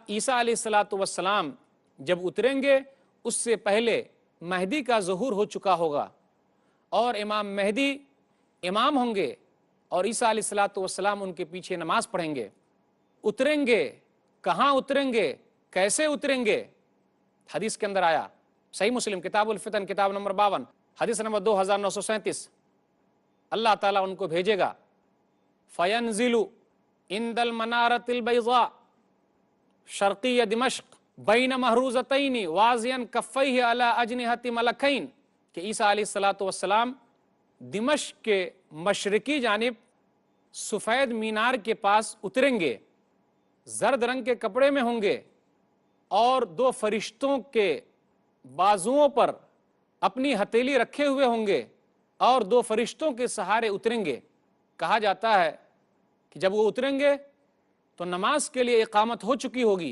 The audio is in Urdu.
عیسیٰ علیہ السلام جب اتریں گے اس سے پہلے مہدی کا ظہور ہو چکا ہوگا، اور امام مہدی امام ہوں گے اور عیسیٰ علیہ السلام ان کے پیچھے نماز پڑھیں گے۔ اتریں گے، کہاں اتریں گے، کیسے اتریں گے؟ حدیث کے اندر آیا، صحیح مسلم کتاب الفتن کتاب نمبر 52 حدیث نمبر 2937، اللہ تعالیٰ ان کو بھیجے گا، فَيَنزِلُ عِنْدَ الْمَنَارَةِ الْبَيْضَاءِ شرقی دمشق بین محروزتین واضعاً کفیہ علی اجنحۃ ملکین، کہ عیسیٰ علیہ السلام دمشق کے مشرقی جانب سفید مینار کے پاس اتریں گے، زرد رنگ کے کپڑے میں ہوں گے اور دو فرشتوں کے بازوؤں پر اپنی ہتھیلی رکھے ہوئے ہوں گے اور دو فرشتوں کے سہارے اتریں گے۔ کہا جاتا ہے کہ جب وہ اتریں گے تو نماز کے لیے اقامت ہو چکی ہوگی،